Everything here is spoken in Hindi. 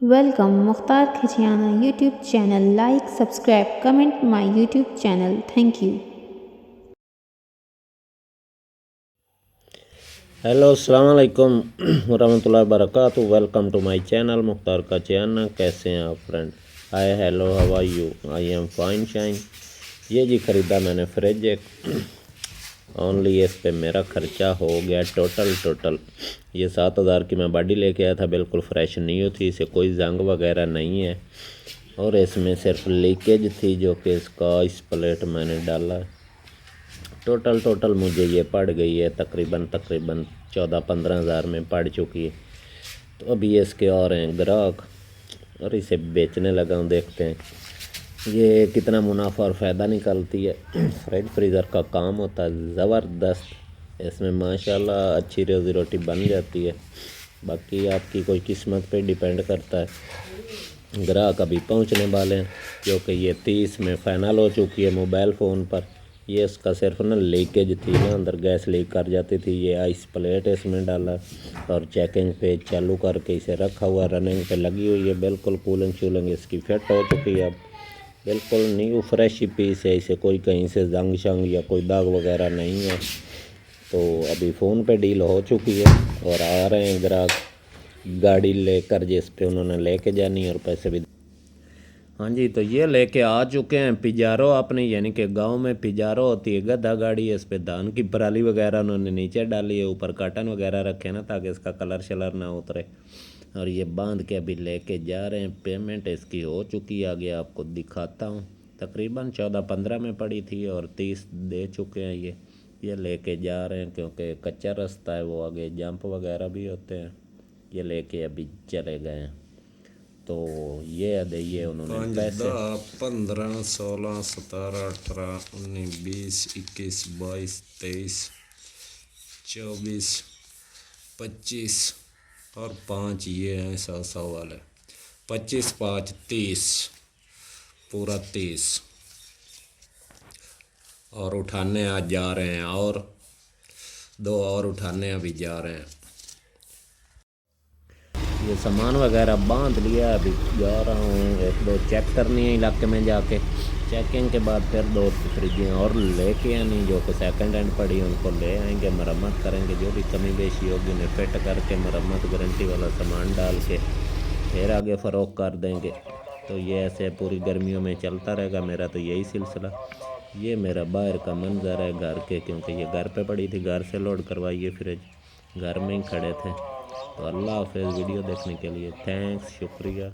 Welcome Mukhtar Khichiana YouTube channel. Like, subscribe, comment my YouTube channel. Thank you. Hello अस्सलाम वालेकुम वरहमतुल्लाहि वबरकातुहू। Welcome to my channel Mukhtar Khachiyana. कैसे हैं आप friend? Hi hello how are you? I am fine shine. ये जी ख़रीदा मैंने फ्रिज एक ओनली। इस पे मेरा ख़र्चा हो गया टोटल ये 7,000 की मैं बॉडी लेके आया था। बिल्कुल फ्रेश न्यू थी, इसे कोई जंग वगैरह नहीं है और इसमें सिर्फ लीकेज थी जो कि इसका इस प्लेट मैंने डाला। टोटल मुझे ये पड़ गई है तकरीबन 14-15 हज़ार में पड़ चुकी है। तो अभी इसके और हैं ग्राहक और इसे बेचने लगा हूँ। देखते हैं ये कितना मुनाफा और फ़ायदा निकलती है। फ्रिज फ्रीज़र का काम होता है ज़बरदस्त। इसमें माशाल्लाह अच्छी रोज़ी रोटी बन जाती है। बाकी आपकी कोई किस्मत पे डिपेंड करता है। ग्राहक अभी पहुंचने वाले हैं क्योंकि ये 30 में फ़ाइनल हो चुकी है मोबाइल फ़ोन पर। ये इसका सिर्फ ना लीकेज थी ना, अंदर गैस लीक कर जाती थी। ये आइस प्लेट इसमें डाला और चेकिंग पे चालू करके इसे रखा हुआ, रनिंग पे लगी हुई है। बिल्कुल कूलिंग शूलिंग इसकी फिट हो चुकी है। अब बिल्कुल न्यू फ्रेश पीस है। इसे कोई कहीं से जंग शंग या कोई दाग वगैरह नहीं है। तो अभी फ़ोन पे डील हो चुकी है और आ रहे हैं ग्राहक गाड़ी लेकर जिस पे उन्होंने लेके जानी और पैसे भी। हाँ जी, तो ये लेके आ चुके हैं पिजारो अपनी, यानी कि गांव में पिजारो होती है गधा गाड़ी है। इस पे धान की पराली वगैरह उन्होंने नीचे डाली है, ऊपर कर्टन वगैरह रखे ना ताकि इसका कलर शलर ना उतरे। और ये बांध के अभी लेके जा रहे हैं। पेमेंट इसकी हो चुकी है, आगे आपको दिखाता हूँ। तकरीबन 14-15 में पड़ी थी और 30 दे चुके हैं। ये लेके जा रहे हैं क्योंकि कच्चा रास्ता है, वो आगे जंप वगैरह भी होते हैं। ये लेके अभी चले गए हैं। तो ये दिए उन्होंने पैसे 15, 16, 17, 18, 19, 20, 21, 22, 23, 24, 25 और 5 ये हैं 100 वाले। 25, 5, 30, पूरा 30। और उठाने आज जा रहे हैं और 2 और उठाने अभी जा रहे हैं। ये सामान वगैरह बांध लिया। अभी जा रहा हूँ 1-2 चेक करनी है इलाके में जाके। चेकिंग के बाद फिर 2 फ्रिजें और लेके आनी जो कि सेकंड हैंड पड़ी, उनको ले आएंगे, मरम्मत करेंगे। जो भी कमी बेशी होगी उन्हें फिट करके मरम्मत गारंटी वाला सामान डाल के फिर आगे फ़रोख्त कर देंगे। तो ये ऐसे पूरी गर्मियों में चलता रहेगा मेरा तो यही सिलसिला। ये मेरा बाहर का मंजर है घर के, क्योंकि ये घर पे पड़ी थी, घर से लोड करवाई ये फ्रिज। घर में ही खड़े थे। तो अल्लाह हाफ़िज़। वीडियो देखने के लिए थैंक्स, शुक्रिया।